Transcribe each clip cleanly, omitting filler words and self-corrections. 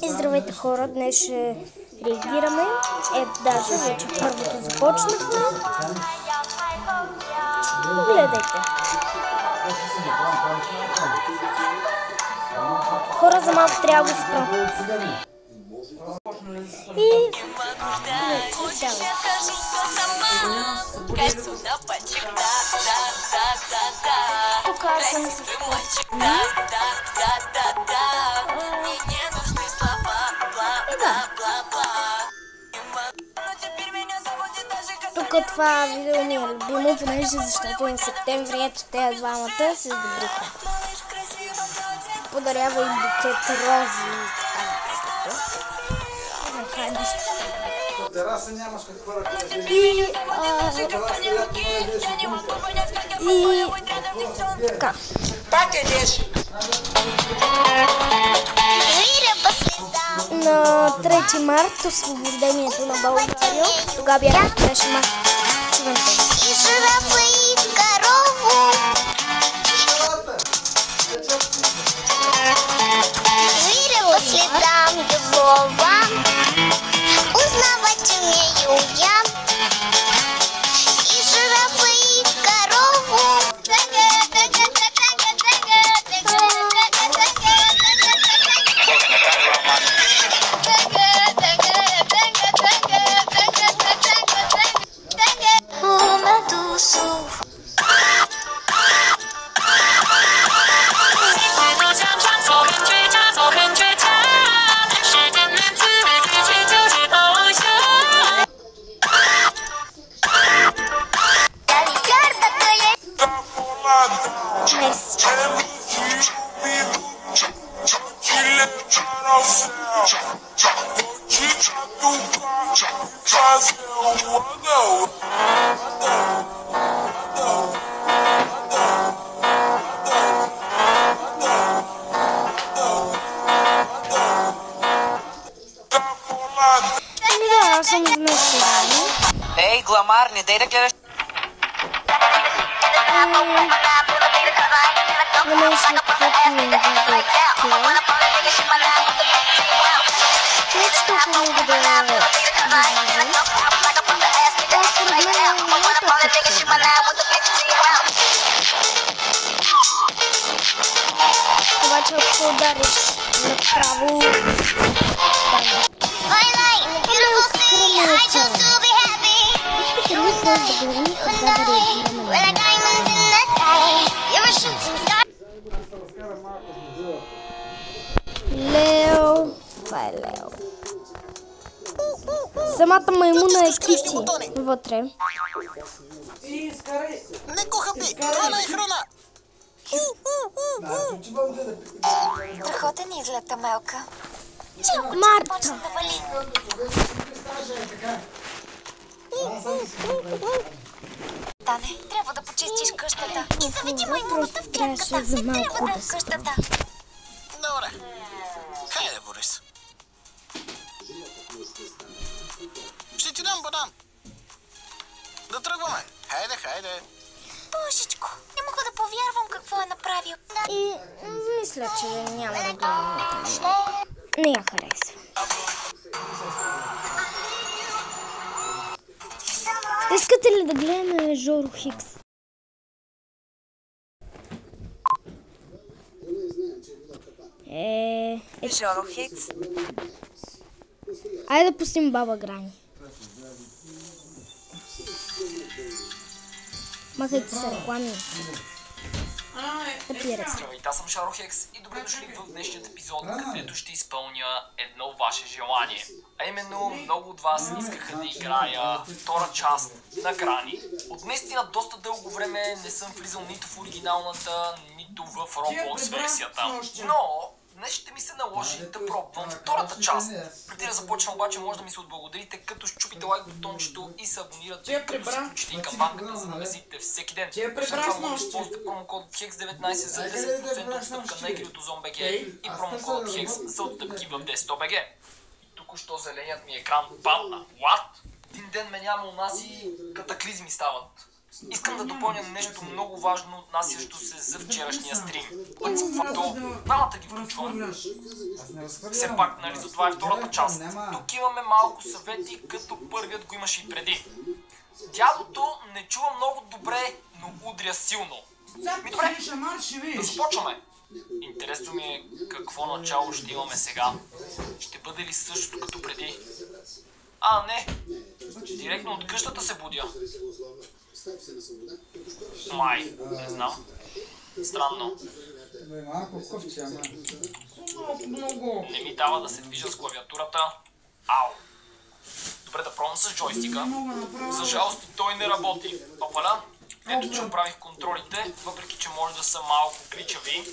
И здравейте хора, днес ще реагираме. Даже вече първото започнахме. Гледайте. Хора, за малко трябва да го спра. И... Тук аз съм с тук това видео ми е любимо, понеже защото на септември ето тези двамата се сдобриха. Подарява и букет рози и така нататък. Това е нещо. И така. На 3 март освобождението на България. Тогава беше март. Зверя по следам любого, узнавать умею я. И жирафы, и корову. Ей, Гламар, не дай да гледаш. Обаче ако се удариш направо, Лео, това е Лео. Самата маймуна е Кити вътре. Не кухапи, това не е храна. Страхотен излет, Амелка. Марта! Тане, трябва да почистиш къщата. И заведи маймуната в клетката. Трябва да в къщата. Добре. Хайде, Борис. Ще ти дам банан. Да тръгваме. Хайде, хайде. Божичко, не мога да повярвам какво е направил. И мисля, че няма да гледаме тази. Не я харесва. Искате ли да гледаме Жоро Хикс? Жоро Хикс? Айде да пустим Баба Грани. Махайте се реклами. Здравейте, аз съм Жоро Хикс и добре дошли в днешният епизод, където ще изпълня едно ваше желание. А именно, много от вас искаха да играя втора част на Грани. От наистина доста дълго време не съм влизал нито в оригиналната, нито в Roblox версията. Но днес ще ми се наложи да пробвам втората част. Преди да започна обаче, може да ми се отблагодарите, като щупите лайк бутончето и се абонирате, като се включите и камбанката, за да ме видите всеки ден. Освен това, може да използвате промокод HEX19 за 10% отстъпка на игри от OzonBG и промокодът HEX за отстъпки в DesktopBG. Току-що зеленият ми екран падна. What? Един ден ме няма у нас и катаклизми стават. Искам да допълня нещо много важно, отнасящо се за вчерашния стрим. Пътството, двамата ги включвам. Все пак, нали, за това е втората част. Тук имаме малко съвети, като първият го имаше и преди. Дядото не чува много добре, но удря силно. Добре, да започваме. Интересно ми е какво начало ще имаме сега. Ще бъде ли същото като преди? Не. Директно от къщата се будя. Май, не знам. Странно. Не ми дава да се движа с клавиатурата. Ау. Добре, да пробвам с джойстика. За жалост и той не работи. Опаля. Ето, че оправих контролите, въпреки че може да са малко гличави.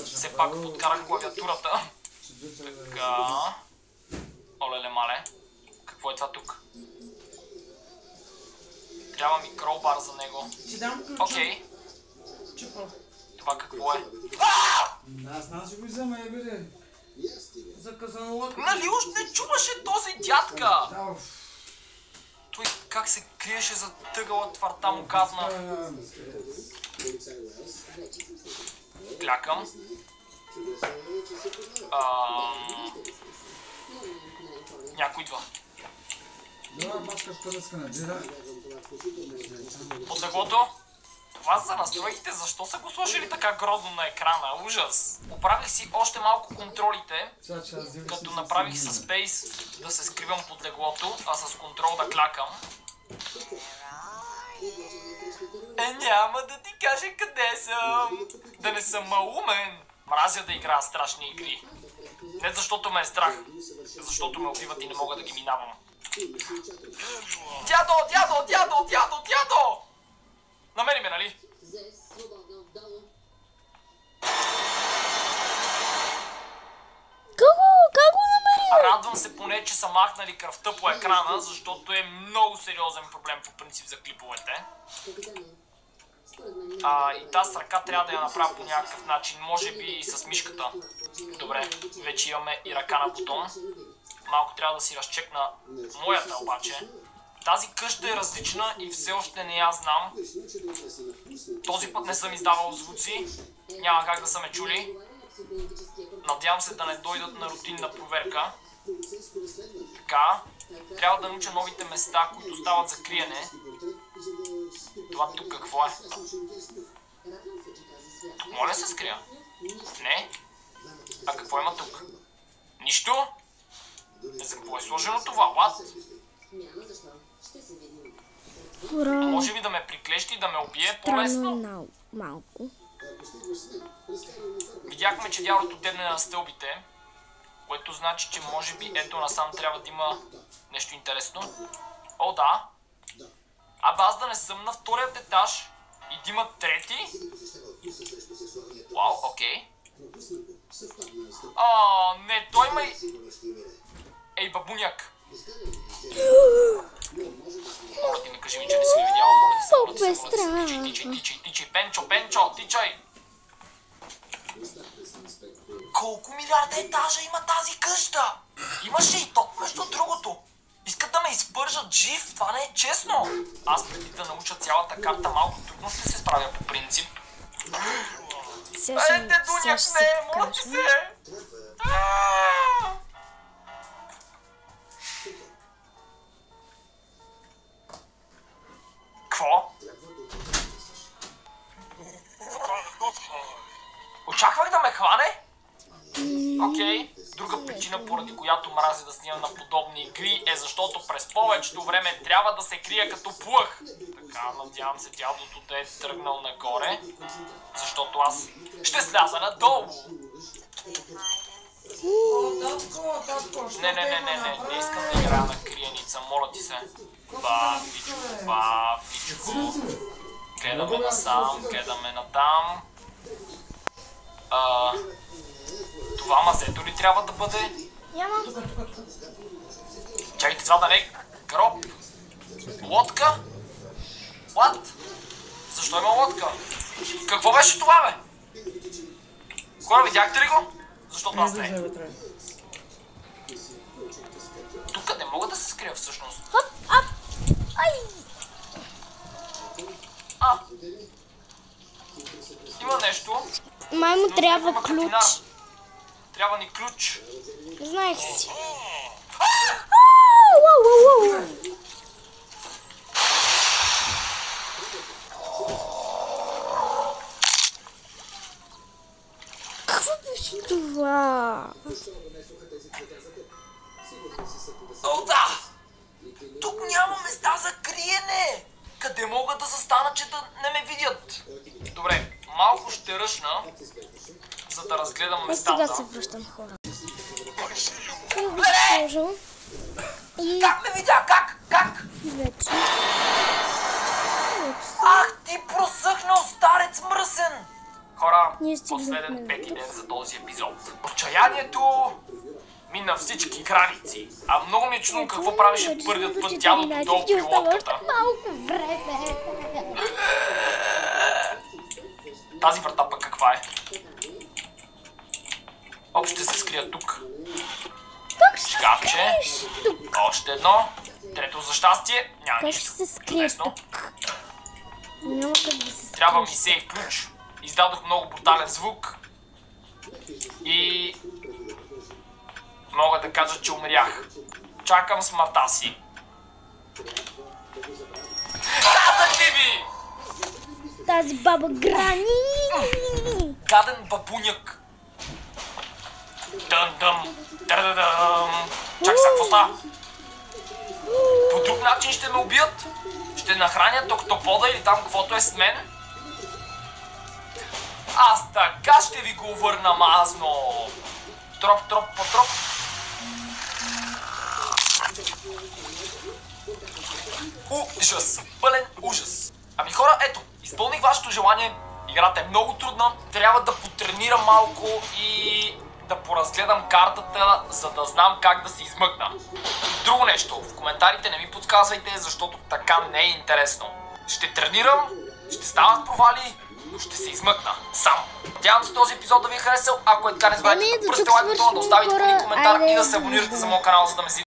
Все пак подкарах клавиатурата. Така. Олеле мале. Какво е това тук? Трябва ми кролбар за него. Окей. Това какво е? Аз го взема, бе. Нали уж не чуваше този дядка? Той как се криеше за тъгала твърта му кадна. Клякам. Някой идва. Под леглото? Това са настройките, защо са го сложили така грозно на екрана? Ужас! Оправих си още малко контролите, като направих с Space да се скривам под леглото, а с контрол да клякам. Няма да ти кажа къде съм! Да не съм малумен! Мразя да играя страшни игри. Не защото ме е страх, защото ме убиват и не мога да ги минавам. Дядо, дядо, дядо, дядо, дядо! Намери ме, нали? Как го намери? Радвам се поне, че са махнали кръвта по екрана, защото е много сериозен проблем по принцип за клиповете. И тази с ръка трябва да я направя по някакъв начин, може би и с мишката. Добре, вече имаме и ръка на бутон. Малко трябва да си разчекна моята обаче. Тази къща е различна и все още не я знам. Този път не съм издавал звуци, няма как да са ме чули. Надявам се да не дойдат на рутинна проверка. Така, трябва да науча новите места, които стават за криене. Това тук какво е? Моля се скрия? Не? А какво има тук? Нищо? За какво е сложено това? What? Може би да ме приклещи и да ме убие по-лесно? Малко. Видяхме, че дядото дебне на стълбите, което значи, че може би ето насам трябва да има нещо интересно. О, да. Абе аз да не съм на вторият етаж и да има трети? Вау, окей. Не, той има и... Ей, бабуняк. Моля ти ми кажи ми, че не си ми видяла, моля ти се, тичай, Пенчо, тичай! Колко милиарда етажа има тази къща? Имаше и топ между другото. Искат да ме изпържат жив, това не е честно. Аз преди да науча цялата карта малко трудно ще се справя по принцип. Дуняк, не, моля ти се! Какво? Очаквах да ме хване? Окей. Друга причина, поради която мразя да снимам на подобни игри, е защото през повечето време трябва да се крия като плъх. Така, надявам се дядото да е тръгнал нагоре, защото аз ще сляза надолу. Не искам да играя на криеница, моля ти се. Бавичко. Гледаме насам, гледаме натам. Това мазето ли трябва да бъде? Няма. Чакайте, това да не е гроб. Лодка? What? Защо има лодка? Какво беше това, бе? Хора, видяхте ли го? Защото аз не. Тук не мога да се скрия всъщност. Хоп, ап, ай! Има нещо. Май му трябва Има ключ. катинар. Трябва ни ключ. Знаех си. Какво беше това? О, да! Тук няма места за криене! Къде мога да застана, че да не ме видят? Добре, малко ще ръшна, за да разгледам местата. Сега се връщам, хора. И го сложил. И Как ме видя? Как? вече. Ах, ти просъхнал старец мръсен! Хора, Ние стигнахме последен до пети тук. ден за този епизод. Отчаянието мина всички граници. А много ми е чудно какво правеше първият път дядото долу при лодката. Малко време. Тази врата пък каква е? Оп, ще се скрия тук. Как ще се Шкафче. скриеш тук? Още едно. Трето за щастие. Няма Как нищо. ще се скриеш Лесно. тук? Няма как да се Трябва ми скриеш. сейф ключ. Издадох много брутален звук. И мога да кажа, че умрях. Чакам смъртта си. Казах ли ви? Тази баба Грани. Гаден бабуняк. Дън-дъм. Дър-дъм. Чак сега, какво става? По друг начин ще ме убият? Ще нахранят октопода или там каквото е с мен? Аз така ще ви го върна мазно. Троп, по троп. Ужас. Пълен ужас. Ами хора, ето, изпълних вашето желание. Играта е много трудна. Трябва да потренирам малко и да поразгледам картата, за да знам как да се измъкна. Друго нещо, в коментарите не ми подсказвайте, защото така не е интересно. Ще тренирам, ще стават провали, но ще се измъкна. Сам. Надявам се този епизод да ви е харесал. Ако е така, не забравяйте да пръсте лайк бутона, да оставите един коментар и да се абонирате за моят канал, за да ме следите